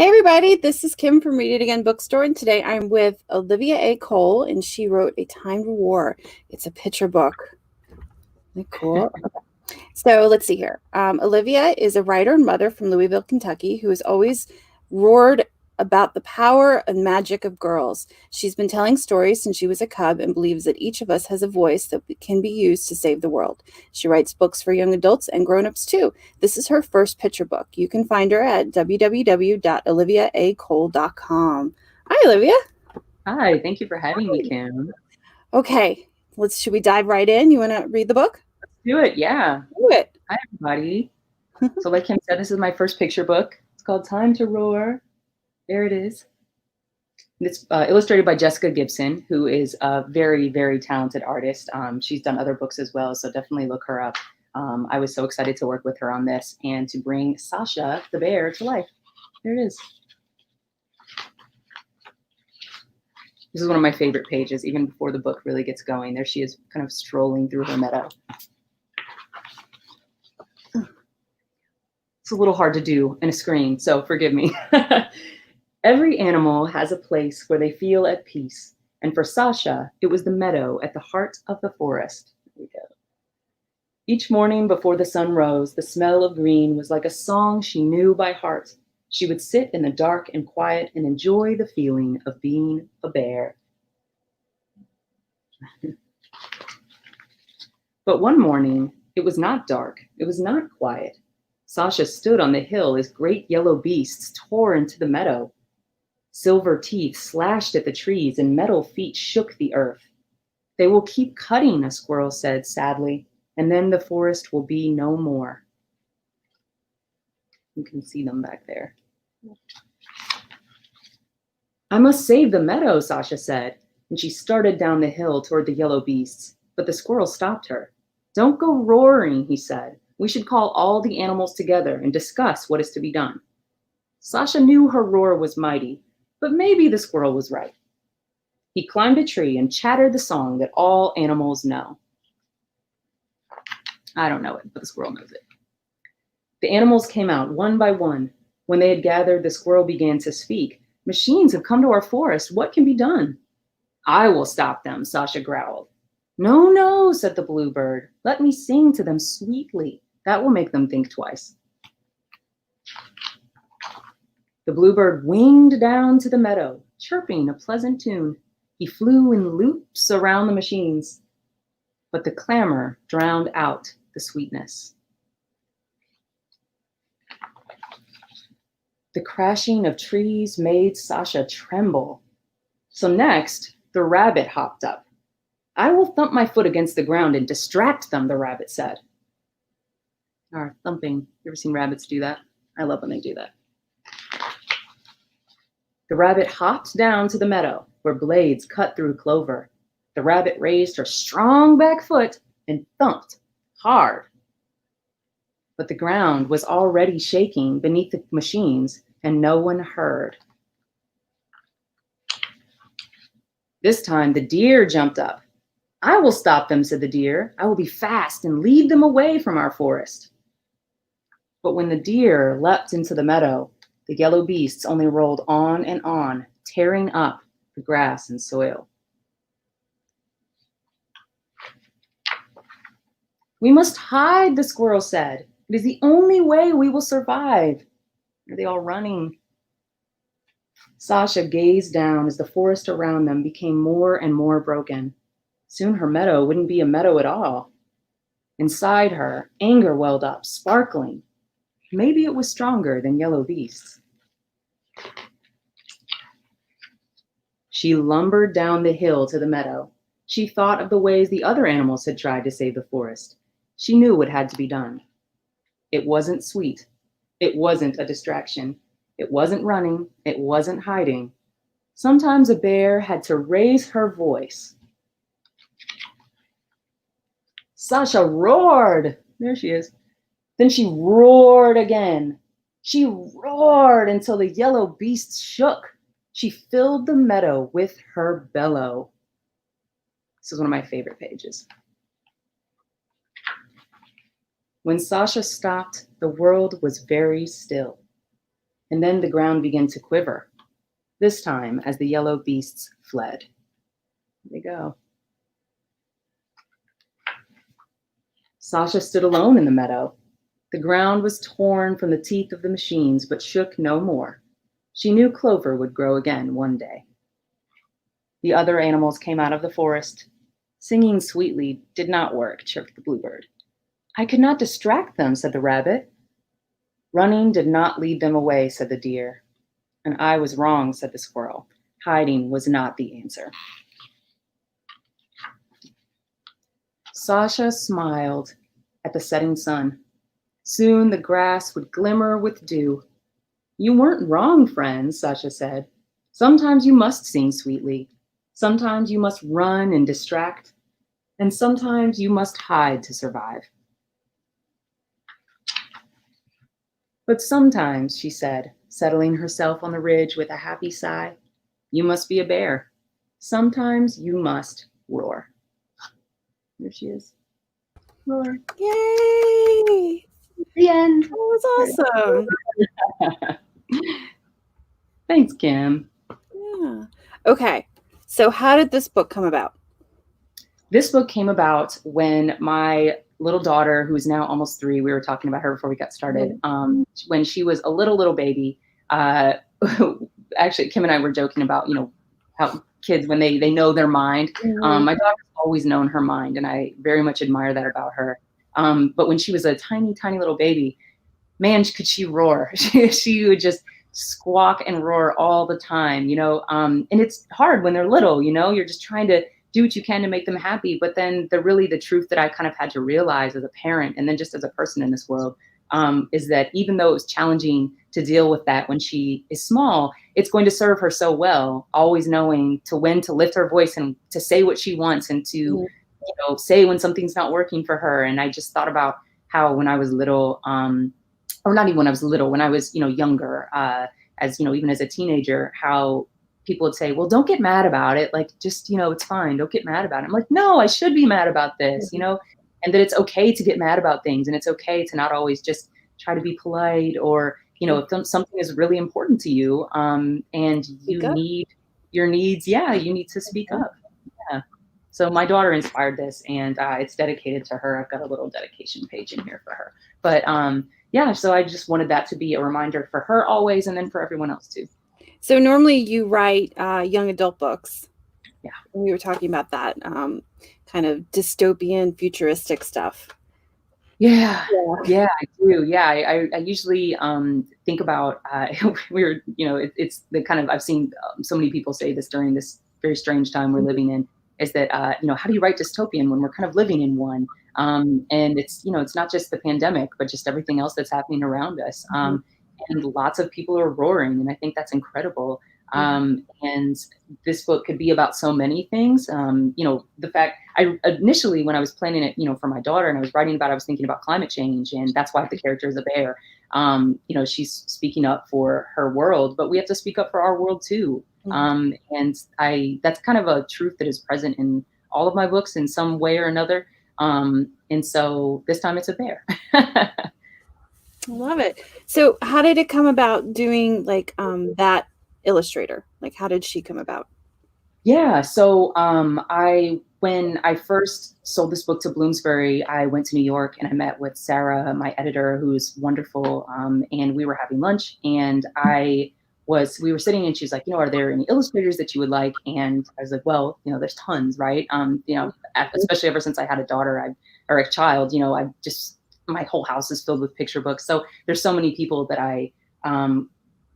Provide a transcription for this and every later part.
Hey everybody, this is Kim from Read It Again Bookstore, and today I'm with Olivia A. Cole, and she wrote A Time to War. It's a picture book. Isn't it cool? So let's see here. Olivia is a writer and mother from Louisville, Kentucky, who has always roared about the power and magic of girls. She's been telling stories since she was a cub and believes that each of us has a voice that can be used to save the world. She writes books for young adults and grown-ups too. This is her first picture book. You can find her at www.oliviaacole.com. Hi, Olivia. Hi, thank you for having me, Kim. Okay, should we dive right in? You want to read the book? Let's do it, yeah. Do it. Hi, everybody. So like Kim said, this is my first picture book. It's called Time to Roar. There it is. It's illustrated by Jessica Gibson, who is a very, very talented artist. She's done other books as well, so definitely look her up. I was so excited to work with her on this and to bring Sasha, the bear, to life. There it is. This is one of my favorite pages, even before the book really gets going. There she is, kind of strolling through her meadow. It's a little hard to do in a screen, so forgive me. Every animal has a place where they feel at peace, and for Sasha, it was the meadow at the heart of the forest. Here we go. Each morning before the sun rose, the smell of green was like a song she knew by heart. She would sit in the dark and quiet and enjoy the feeling of being a bear. But one morning, it was not dark, it was not quiet. Sasha stood on the hill as great yellow beasts tore into the meadow. Silver teeth slashed at the trees and metal feet shook the earth. They will keep cutting, a squirrel said sadly, and then the forest will be no more. You can see them back there. I must save the meadow, Sasha said, and she started down the hill toward the yellow beasts, but the squirrel stopped her. Don't go roaring, he said. We should call all the animals together and discuss what is to be done. Sasha knew her roar was mighty, but maybe the squirrel was right. He climbed a tree and chattered the song that all animals know. I don't know it, but the squirrel knows it. The animals came out one by one. When they had gathered, the squirrel began to speak. Machines have come to our forest. What can be done? I will stop them, Sasha growled. No, no, said the bluebird. Let me sing to them sweetly. That will make them think twice. The bluebird winged down to the meadow, chirping a pleasant tune. He flew in loops around the machines, but the clamor drowned out the sweetness. The crashing of trees made Sasha tremble. So next, the rabbit hopped up. I will thump my foot against the ground and distract them, the rabbit said. Or thumping. You ever seen rabbits do that? I love when they do that. The rabbit hopped down to the meadow where blades cut through clover. The rabbit raised her strong back foot and thumped hard. But the ground was already shaking beneath the machines and no one heard. This time the deer jumped up. I will stop them, said the deer. I will be fast and lead them away from our forest. But when the deer leapt into the meadow, the yellow beasts only rolled on and on, tearing up the grass and soil. We must hide, the squirrel said. It is the only way we will survive. Are they all running? Sasha gazed down as the forest around them became more and more broken. Soon her meadow wouldn't be a meadow at all. Inside her, anger welled up, sparkling. Maybe it was stronger than yellow beasts. She lumbered down the hill to the meadow. She thought of the ways the other animals had tried to save the forest. She knew what had to be done. It wasn't sweet. It wasn't a distraction. It wasn't running. It wasn't hiding. Sometimes a bear had to raise her voice. Sasha roared. There she is. Then she roared again. She roared until the yellow beasts shook. She filled the meadow with her bellow. This is one of my favorite pages. When Sasha stopped, the world was very still. And then the ground began to quiver, this time as the yellow beasts fled. There they go. Sasha stood alone in the meadow. The ground was torn from the teeth of the machines, but shook no more. She knew clover would grow again one day. The other animals came out of the forest. Singing sweetly did not work, chirped the bluebird. I could not distract them, said the rabbit. Running did not lead them away, said the deer. And I was wrong, said the squirrel. Hiding was not the answer. Sasha smiled at the setting sun. Soon the grass would glimmer with dew. You weren't wrong, friends, Sasha said. Sometimes you must sing sweetly. Sometimes you must run and distract. And sometimes you must hide to survive. But sometimes, she said, settling herself on the ridge with a happy sigh, you must be a bear. Sometimes you must roar. There she is. Roar. Yay! The end. That was awesome. Thanks, Kim. Yeah. Okay. So how did this book come about? This book came about when my little daughter, who is now almost 3, we were talking about her before we got started, when she was a little baby, actually, Kim and I were joking about, how kids, when they know their mind, my daughter's always known her mind, and I very much admire that about her. But when she was a tiny, tiny little baby, man, could she roar. She would just squawk and roar all the time, and it's hard when they're little, you're just trying to do what you can to make them happy. But then the truth that I kind of had to realize as a parent and then just as a person in this world is that even though it was challenging to deal with that when she is small, it's going to serve her so well, always knowing when to lift her voice and to say what she wants and to, say when something's not working for her. And I just thought about how when I was little, or not even when I was little, when I was, younger, even as a teenager, how people would say, well, don't get mad about it. Like, just, it's fine. Don't get mad about it. I'm like, no, I should be mad about this, and that it's okay to get mad about things. And it's okay to not always just try to be polite or, if something is really important to you and you need your needs, you need to speak up. Yeah. So my daughter inspired this, and it's dedicated to her. I've got a little dedication page in here for her. But so I just wanted that to be a reminder for her always, and then for everyone else too. So normally you write young adult books. Yeah. We were talking about that kind of dystopian, futuristic stuff. Yeah, I do. Yeah, I usually think about it's the kind of, I've seen so many people say this during this very strange time we're living in, is that how do you write dystopian when we're kind of living in one? And it's it's not just the pandemic, but just everything else that's happening around us. And lots of people are roaring, and I think that's incredible. And this book could be about so many things. The fact I initially, when I was planning it, for my daughter, and I was writing about it, I was thinking about climate change, and that's why the character is a bear. She's speaking up for her world, but we have to speak up for our world too. And that's kind of a truth that is present in all of my books in some way or another. And so this time it's a bear. Love it. So how did it come about doing that illustrator? Like, how did she come about? Yeah. So when I first sold this book to Bloomsbury, I went to New York and I met with Sarah, my editor, who's wonderful. And we were having lunch, and we were sitting, and she's like, are there any illustrators that you would like? And I was like, well, there's tons, right? Especially ever since I had a daughter or a child, my whole house is filled with picture books. So there's so many people that I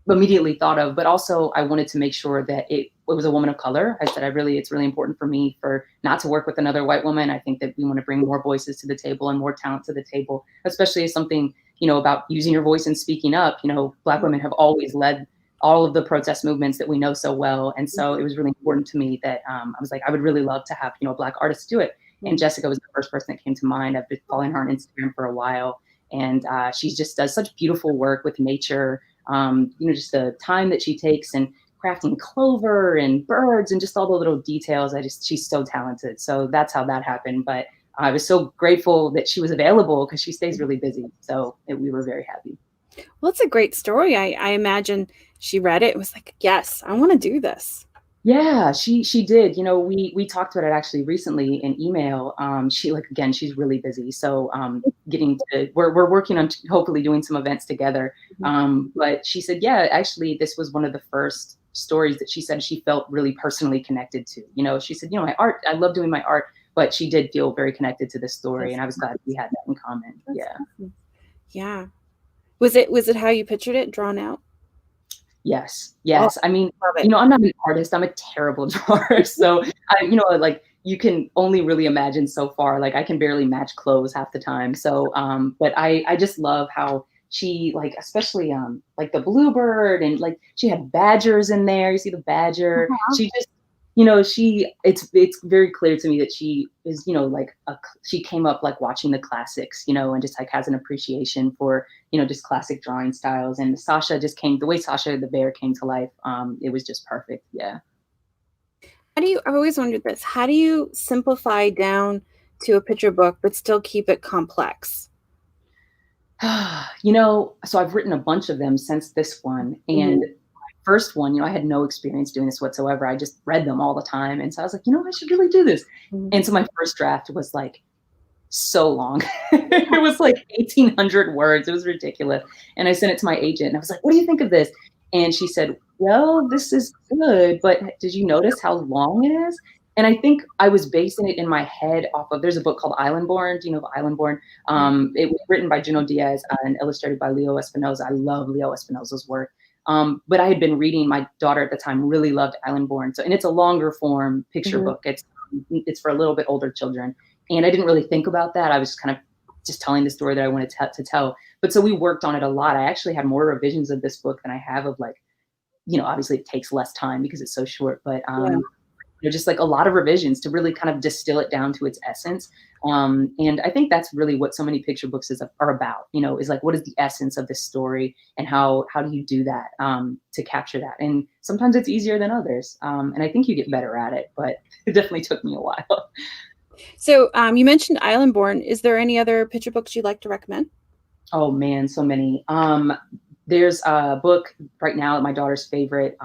immediately thought of, but also I wanted to make sure that it was a woman of color. I said, it's really important for me not to work with another white woman. I think that we want to bring more voices to the table and more talent to the table, especially as something, about using your voice and speaking up. Black women have always led all of the protest movements that we know so well. And so it was really important to me that I was like, I would really love to have, a Black artist do it. And Jessica was the first person that came to mind. I've been following her on Instagram for a while, and she just does such beautiful work with nature. Just the time that she takes and crafting clover and birds and just all the little details. She's so talented. So that's how that happened. But I was so grateful that she was available because she stays really busy. So we were very happy. Well, it's a great story. I imagine she read it and was like, yes, I want to do this. Yeah, she did. You know, we talked about it actually recently in email. She like again, she's really busy. So getting to we're working on hopefully doing some events together. But she said, yeah, actually, this was one of the first stories that she said she felt really personally connected to. You know, she said, you know, my art, I love doing my art, but she did feel very connected to this story, That's and I was glad we had that in common. That's Yeah. awesome. Yeah. Was it how you pictured it, drawn out? Yes, Oh, yes. I mean, love you it. know, I'm not an artist. I'm a terrible drawer. So you know, like you can only really imagine so far. Like I can barely match clothes half the time. So, but I just love how she like, especially like the bluebird and like she had badgers in there. You see the badger. Uh-huh. She just, you know, it's very clear to me that she is, you know, like she came up like watching the classics, you know, and just like has an appreciation for you know, just classic drawing styles. And Sasha just came, the way Sasha the bear came to life, it was just perfect. Yeah. I've always wondered this. How do you simplify down to a picture book but still keep it complex? You know, so I've written a bunch of them since this one. And Mhm. my first one, you know, I had no experience doing this whatsoever. I just read them all the time. And so I was like, you know, I should really do this. Mhm. And so my first draft was like so long. It was like 1,800 words. It was ridiculous. And I sent it to my agent and I was like, what do you think of this? And she said, well, this is good, but did you notice how long it is? And I think I was basing it in my head off of, there's a book called Islandborn. Do you know of Islandborn? It was written by Junot Diaz and illustrated by Leo Espinosa. I love Leo Espinosa's work. But I had been reading, my daughter at the time really loved Islandborn. So, and it's a longer form picture Mhm. book. It's for a little bit older children. And I didn't really think about that. I was kind of just telling the story that I wanted to tell. But so we worked on it a lot. I actually had more revisions of this book than I have of like, you know, obviously it takes less time because it's so short, but Yeah. you know, just like a lot of revisions to really kind of distill it down to its essence. And I think that's really what so many picture books are about, you know, is like, what is the essence of this story and how do you do that to capture that? And sometimes it's easier than others. And I think you get better at it, but it definitely took me a while. So you mentioned Islandborn. Is there any other picture books you'd like to recommend? Oh man, so many. There's a book right now that my daughter's favorite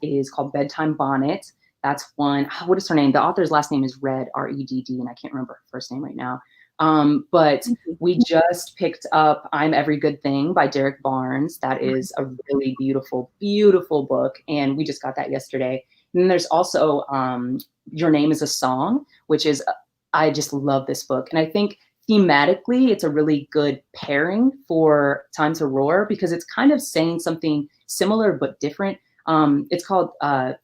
is called Bedtime Bonnet. That's one. What is her name? The author's last name is Redd, Redd, and I can't remember her first name right now. But Mhm. we just picked up I'm Every Good Thing by Derek Barnes. That is a really beautiful, beautiful book. And we just got that yesterday. And then there's also Your Name is a Song, which is, I just love this book. And I think thematically, it's a really good pairing for Time to Roar because it's kind of saying something similar but different. It's called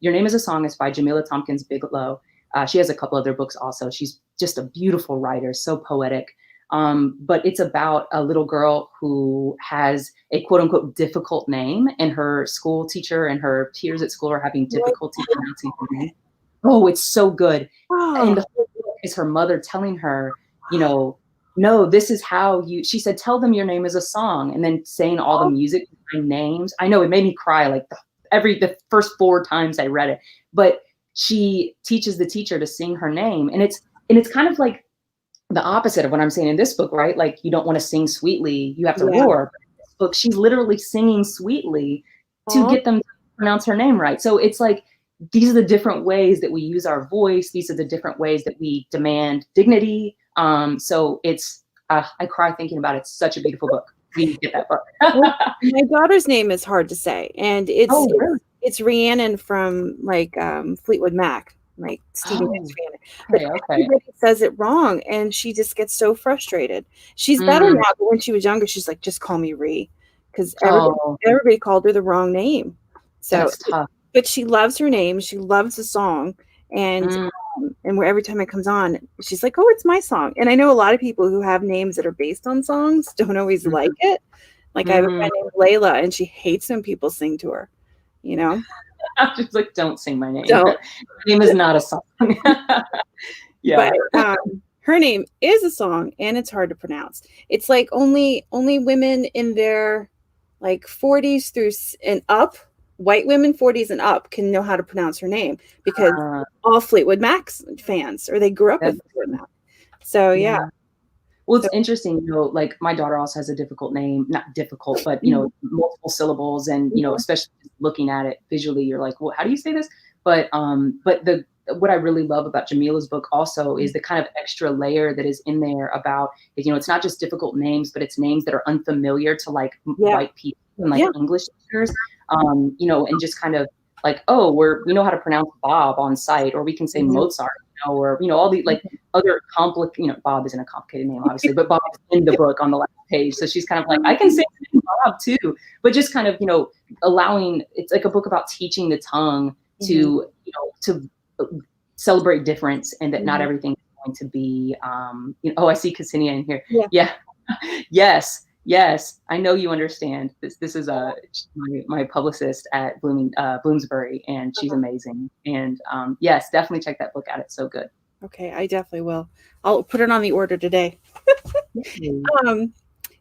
Your Name is a Song. It's by Jamila Tompkins Bigelow. She has a couple other books also. She's just a beautiful writer, so poetic. But it's about a little girl who has a quote unquote difficult name, and her school teacher and her peers at school are having difficulty pronouncing her name. Oh, it's so good. And Oh, the whole book is her mother telling her, you know, no, this is how you, she said, tell them your name is a song, and then saying all the music behind names. I know it made me cry like the first 4 times I read it, but she teaches the teacher to sing her name. And it's kind of like the opposite of what I'm saying in this book, right? Like you don't want to sing sweetly, you have to yeah. roar. But in this book, she's literally singing sweetly to Oh, get them to pronounce her name right. So it's like these are the different ways that we use our voice. These are the different ways that we demand dignity. So it's I cry thinking about it. It's such a beautiful book. We need to get that book. well, my daughter's name is hard to say, and it's Oh, it's, really? it's Rhiannon from like Fleetwood Mac, like Stevie Nicks Oh, Rhiannon. But okay, okay. everybody says it wrong, and she just gets so frustrated. She's better Mm, now, but when she was younger, she's like, just call me Ree, because everybody oh, everybody called her the wrong name. So, that's tough. but she loves her name. She loves the song, and Mm, where every time it comes on, she's like, "Oh, it's my song." And I know a lot of people who have names that are based on songs don't always mm, like it. Like I have a mm. friend named Layla, and she hates when people sing to her. You know, I'm just like, don't sing my name. so My name is not a song. but Yeah. her name is a song, and it's hard to pronounce. It's like only women in their like 40s and up, white women 40s and up can know how to pronounce her name because Uh, all Fleetwood Mac fans or they grew up that with Fleetwood Mac. So yeah, Yeah. Well, it's interesting, like my daughter also has a difficult name, not difficult, but multiple syllables, and especially looking at it visually, you're like, well, how do you say this? But what I really love about Jamila's book also is the kind of extra layer that is in there about, it's not just difficult names, but it's names that are unfamiliar to like white people and like English speakers, and just kind of like, oh, we know how to pronounce Bob on site, or we can say Mozart, or all the like other complicated. Bob isn't a complicated name, obviously, but Bob's in the book on the last page, so she's kind of like, I can say Bob too, but just kind of allowing. It's like a book about teaching the tongue to to celebrate difference, and that not everything is going to be. Oh, I see Ksenia in here. Yeah. Yes, I know you understand. This is my publicist at Bloomsbury, and she's amazing. And yes, definitely check that book out. It's so good. Okay, I definitely will. I'll put it on the order today.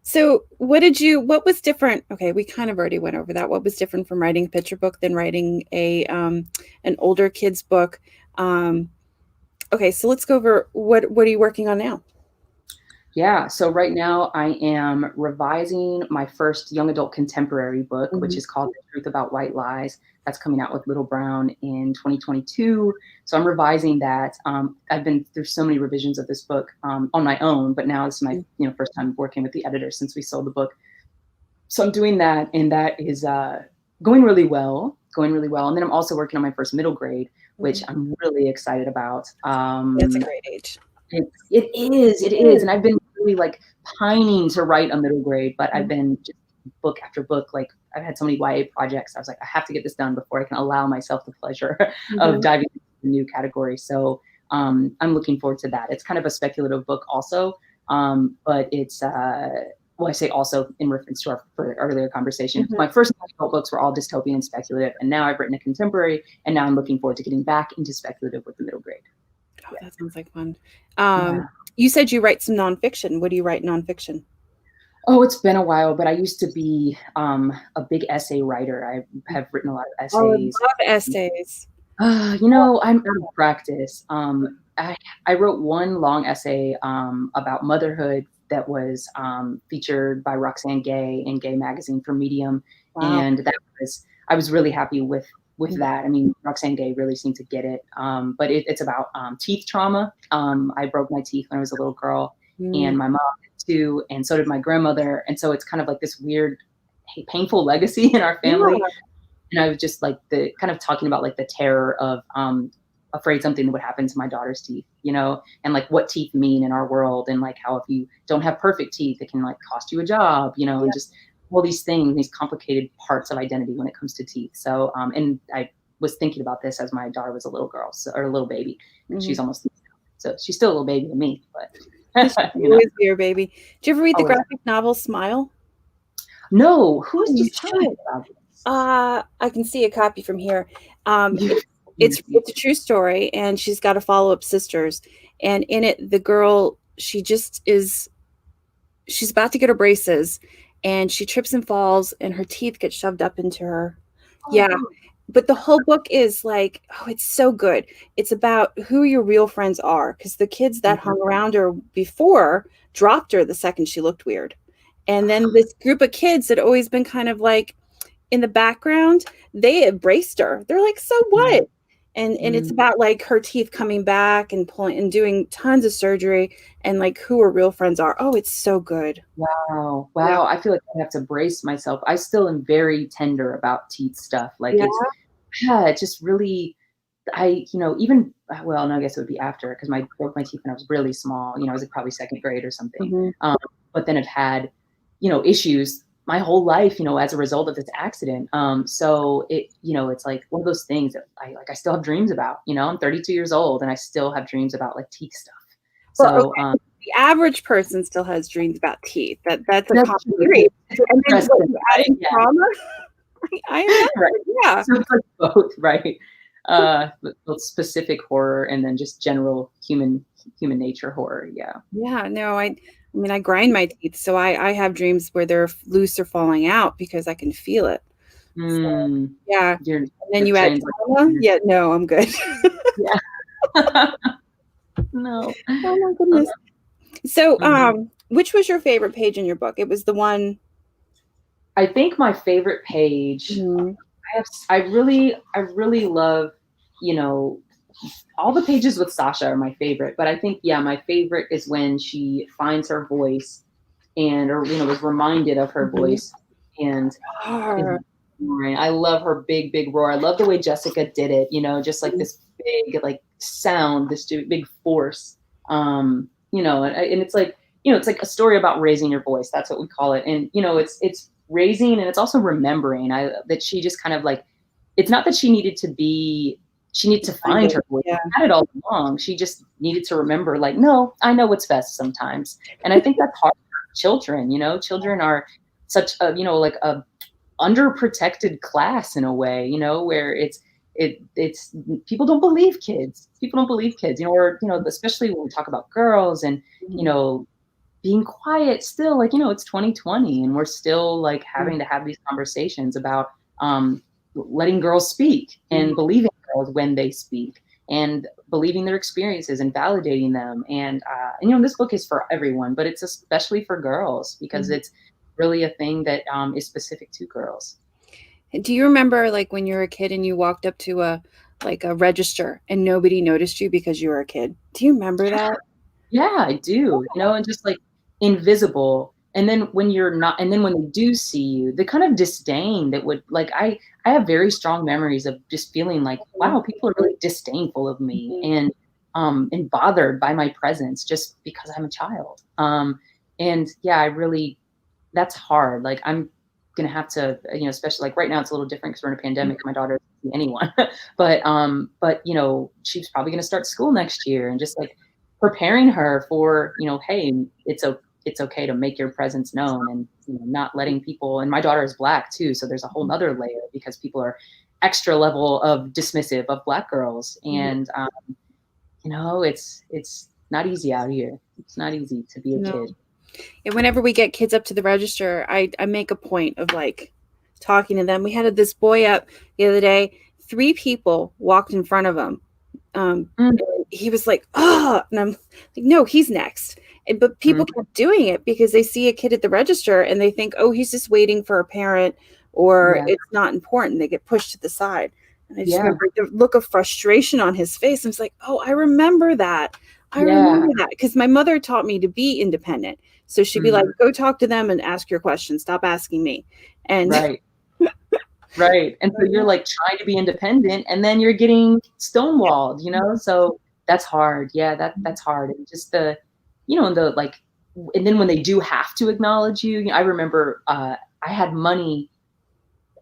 So what was different? Okay, we kind of already went over that. What was different from writing a picture book than writing an older kid's book? Okay, so let's go over what are you working on now? Yeah, so right now I am revising my first young adult contemporary book, which is called The Truth About White Lies. That's coming out with Little Brown in 2022. So I'm revising that. I've been through so many revisions of this book on my own, but now this is my first time working with the editor since we sold the book. So I'm doing that, and that is going really well. And then I'm also working on my first middle grade, which I'm really excited about. That's a great age. It is. And I've been really like pining to write a middle grade, but I've been just book after book. Like I've had so many YA projects. I was like, I have to get this done before I can allow myself the pleasure of diving into a new category. So I'm looking forward to that. It's kind of a speculative book also. But it's, I say also in reference to our earlier conversation. My first adult books were all dystopian and speculative, and now I've written a contemporary, and now I'm looking forward to getting back into speculative with the middle grade. Oh, that sounds like fun. You said you write some nonfiction. What do you write nonfiction? Oh, it's been a while, but I used to be a big essay writer. I have written a lot of essays. Oh, I love essays. I'm out of practice. I wrote one long essay about motherhood that was featured by Roxane Gay in Gay Magazine for Medium. Wow. And I was really happy with that. I mean, Roxane Gay really seemed to get it. But it's about teeth trauma. I broke my teeth when I was a little girl, and my mom did too, and so did my grandmother. And so it's kind of like this weird, painful legacy in our family. Yeah. And I was just like kind of talking about like the terror of afraid something would happen to my daughter's teeth, and like what teeth mean in our world, and like how if you don't have perfect teeth, it can like cost you a job, and just all these things, these complicated parts of identity when it comes to teeth. So, and I was thinking about this as my daughter was a little girl, or a little baby. She's almost, so she's still a little baby to me, but always be your baby. Did you ever read the graphic novel Smile? No. Who's just telling about this? I can see a copy from here. It's a true story, and she's got a follow-up sisters, and in it, the girl, she's about to get her braces, and she trips and falls, and her teeth get shoved up into her. Oh. Yeah. But the whole book is like, it's so good. It's about who your real friends are, because the kids that hung around her before dropped her the second she looked weird. And then this group of kids that always been kind of like in the background, they embraced her. They're like, so what? And it's about like her teeth coming back and pulling and doing tons of surgery, and like who her real friends are. Oh, it's so good. Wow. Yeah. I feel like I have to brace myself. I still am very tender about teeth stuff. Like it's just really, even, well, no, I guess it would be after, because I broke my teeth when I was really small, I was like probably second grade or something. But then I've had, issues my whole life, as a result of this accident. So it's like one of those things that I still have dreams about, I'm 32 years old and I still have dreams about like teeth stuff. So, the average person still has dreams about teeth. That's a common dream. And then adding trauma. I am right. Yeah. So it's like both, right? Both specific horror and then just general human nature horror. Yeah. Yeah. No, I mean, I grind my teeth, so I have dreams where they're loose or falling out because I can feel it. So, yeah. And then you add trauma? Yeah, no, I'm good. Yeah. No. Oh my goodness. So, Which was your favorite page in your book? It was the one. I think my favorite page, Mhm. I really love, you know, all the pages with Sasha are my favorite, but I think, yeah, my favorite is when she finds her voice and, or, was reminded of her Mhm. voice and is Ah, roaring. I love her big, big roar. I love the way Jessica did it, just like this big, like sound, this big force. And it's like, it's like a story about raising your voice. That's what we call it. And, it's raising and it's also remembering that she just kind of like, it's not that she needed to find find it. her voice. Yeah. She had it all along. She just needed to remember, like, no, I know what's best sometimes. And I think that's hard for children. Children are such a, like a underprotected class in a way, where it's people don't believe kids. People don't believe kids, or, especially when we talk about girls and, you Mhm. know, being quiet still, like, it's 2020 and we're still like having to have these conversations about letting girls speak Mhm. and believing girls when they speak and believing their experiences and validating them. And this book is for everyone, but it's especially for girls because Mhm. it's really a thing that is specific to girls. Do you remember like when you were a kid and you walked up to a register and nobody noticed you because you were a kid? Do you remember that? Yeah, I do, and just like invisible. And then when you're not, and then when they do see you, the kind of disdain that would like, I have very strong memories of just feeling like, wow, people are really disdainful of me Mhm. and bothered by my presence just because I'm a child. And yeah, that's hard. Like I'm gonna have to, especially like right now it's a little different because we're in a pandemic. My daughter doesn't see anyone, but she's probably gonna start school next year, and just like preparing her for, hey, it's okay to make your presence known, and not letting people. And my daughter is Black too, so there's a whole nother layer because people are extra level of dismissive of Black girls, Mhm. and it's not easy out here. It's not easy to be a No. kid. And whenever we get kids up to the register, I make a point of like talking to them. We had this boy up the other day. 3 people walked in front of him. Mm, He was like, "Oh," and I'm like, "No, he's next." But people mm, kept doing it because they see a kid at the register and they think, "Oh, he's just waiting for a parent," or yeah. it's not important. They get pushed to the side. And I just Yeah. remember the look of frustration on his face. I was like, "Oh, I remember that. I Yeah. remember that." Because my mother taught me to be independent. So she'd be like, Mhm. "Go talk to them and ask your questions. Stop asking me." And Right. Right. And so you're like trying to be independent and then you're getting stonewalled, So that's hard. Yeah, that's hard. And just the like, and then when they do have to acknowledge you, I remember I had money.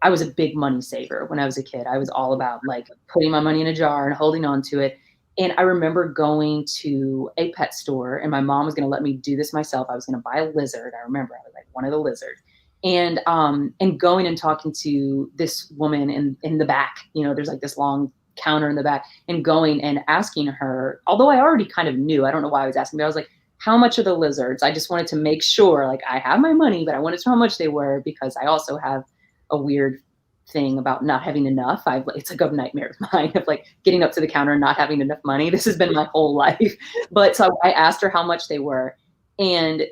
I was a big money saver when I was a kid. I was all about like putting my money in a jar and holding on to it. And I remember going to a pet store and my mom was going to let me do this myself. I was going to buy a lizard. I remember I was like one of the lizards. And going and talking to this woman in the back, there's like this long counter in the back, and going and asking her, although I already kind of knew, I don't know why I was asking, but I was like, how much are the lizards? I just wanted to make sure, like, I have my money, but I wanted to know how much they were because I also have a weird thing about not having enough. It's like a nightmare of mine of like getting up to the counter and not having enough money. This has been my whole life. But so I asked her how much they were. And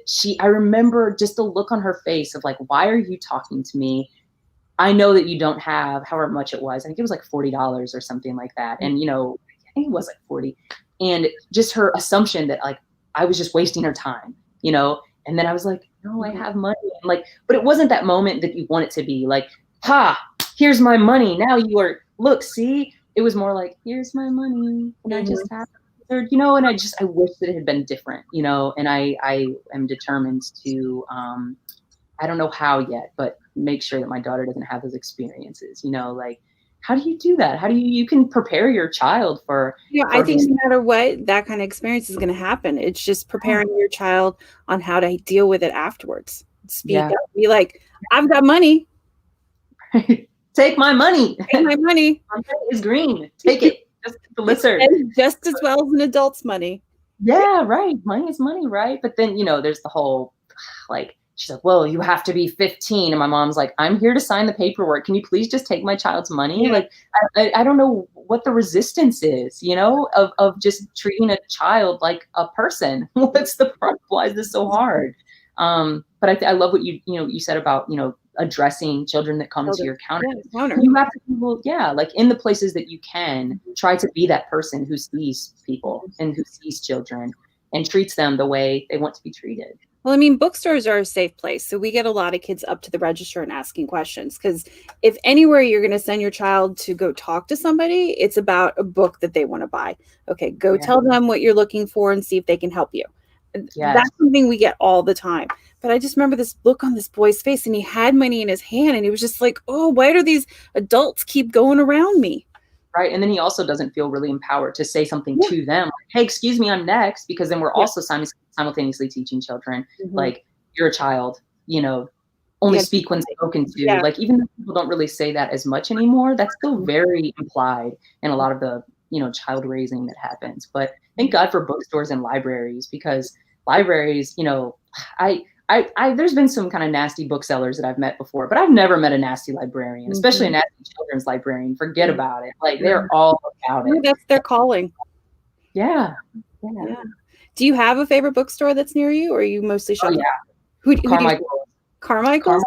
I remember just the look on her face of like, why are you talking to me? I know that you don't have however much it was. I think it was like $40 or something like that. And, I think it was like 40. And just her assumption that like I was just wasting her time. And then I was like, no, I have money. And like, but it wasn't that moment that you want it to be like, ha, here's my money. Now you are, look, see, it was more like, here's my money. And I just have, and I wish that it had been different. And I am determined to, I don't know how yet, but make sure that my daughter doesn't have those experiences, like, how do you do that? How do you can prepare your child I for think these. no matter what, that kind of experience is going to happen. It's just preparing your child on how to deal with it afterwards. Speak Yeah. up. Be like, "I've got money. Take my money. Take my money." My money is green. Take it. Just the It's lizard. spent just as well as an adult's money. Yeah, right. Money is money, right? But then, there's the whole like, she's like, well, you have to be 15. And my mom's like, I'm here to sign the paperwork. Can you please just take my child's money? Yeah. Like, I don't know what the resistance is, of just treating a child like a person. What's the problem? Why is this so hard? But I love what you said about, addressing children that come to your counter. You have to, like in the places that you can, try to be that person who sees people and who sees children and treats them the way they want to be treated. Well, I mean, bookstores are a safe place. So we get a lot of kids up to the register and asking questions, because if anywhere you're going to send your child to go talk to somebody, it's about a book that they want to buy. Okay, go tell them what you're looking for and see if they can help you. That's something we get all the time. But I just remember this look on this boy's face, and he had money in his hand, and he was just like, oh, why do these adults keep going around me? Right. And then he also doesn't feel really empowered to say something to them. Like, hey, excuse me, I'm next. Because then we're also simultaneously teaching children, like, you're a child, only speak when spoken to. Like, even though people don't really say that as much anymore, that's still very implied in a lot of the, child raising that happens. But thank God for bookstores and libraries, because libraries, there's been some kind of nasty booksellers that I've met before, but I've never met a nasty librarian, especially a nasty children's librarian. Forget about it. Like, they're all about it. That's their calling. Yeah. Do you have a favorite bookstore that's near you, or are you mostly shopping? Carmichael's?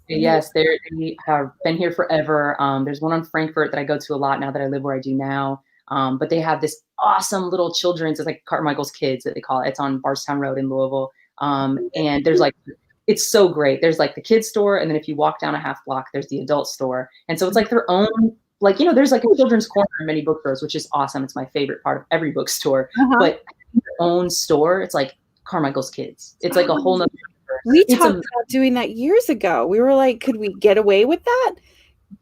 Yes, they have been here forever. There's one on Frankfurt that I go to a lot now that I live where I do now. But they have this awesome little children's, it's like Carmichael's Kids that they call it. It's on Bardstown Road in Louisville. And there's it's so great. There's like the kids store. And then if you walk down a half block, there's the adult store. And so it's like their own, there's like a children's corner in many bookstores, which is awesome. It's my favorite part of every bookstore, but their own store, it's like Carmichael's Kids. It's like a whole nother universe. We talked about doing that years ago. We were like, could we get away with that?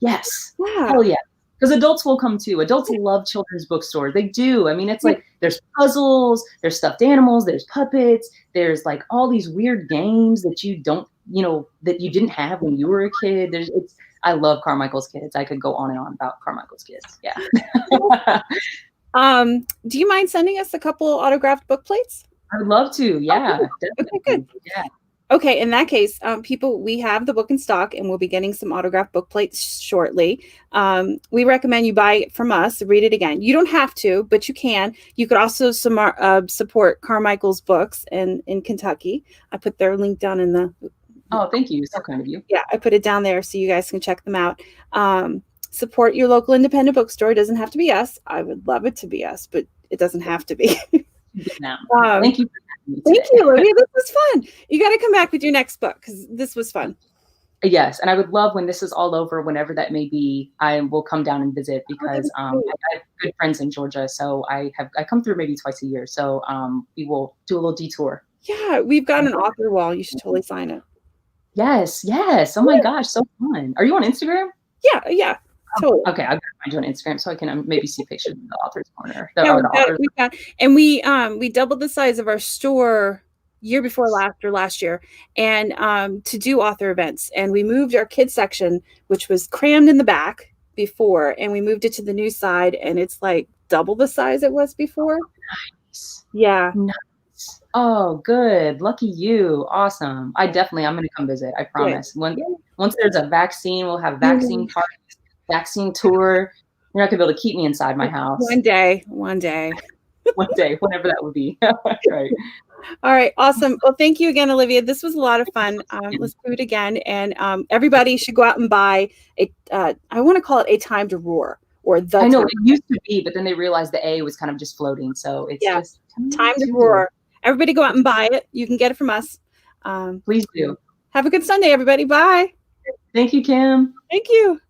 Yes. Hell yeah. Because adults will come too. Adults love children's bookstores. They do. I mean, it's like there's puzzles, there's stuffed animals, there's puppets, there's like all these weird games that you don't, that you didn't have when you were a kid. I love Carmichael's Kids. I could go on and on about Carmichael's Kids. Yeah. Do you mind sending us a couple autographed book plates? I would love to. Yeah. Okay, good. Yeah. Okay, in that case, people, we have the book in stock, and we'll be getting some autographed book plates shortly. We recommend you buy it from us, Read It Again. You don't have to, but you can. You could also support Carmichael's Books in Kentucky. I put their link down in the... Oh, thank you. So kind of you. Yeah, I put it down there so you guys can check them out. Support your local independent bookstore. It doesn't have to be us. I would love it to be us, but it doesn't have to be. Thank you. Thank you, Olivia. This was fun. You got to come back with your next book, because this was fun. Yes, and I would love, when this is all over, whenever that may be, I will come down and visit, because I have good friends in Georgia, so I come through maybe twice a year. So we will do a little detour. Yeah, we've got an author wall. You should totally sign it. Yes. Oh my gosh, so fun. Are you on Instagram? Yeah. Totally. Okay, I'll find you on Instagram so I can maybe see pictures of the author's corner. We doubled the size of our store year before last year, and to do author events. And we moved our kids section, which was crammed in the back before, and we moved it to the new side, and it's like double the size it was before. Nice. Yeah. Nice. Oh, good. Lucky you. Awesome. I'm going to come visit. I promise. Once there's a vaccine, we'll have vaccine parties. Vaccine tour. You're not gonna be able to keep me inside my house. One day. One day, whenever that would be. Right. All right. Awesome. Well, thank you again, Olivia. This was a lot of fun. Let's do it again. And everybody should go out and buy I want to call it A Time to Roar, or the. I know it used to be, but then they realized the A was kind of just floating. So it's just Time to Roar. Everybody go out and buy it. You can get it from us. Please do. Have a good Sunday, everybody. Bye. Thank you, Kim. Thank you.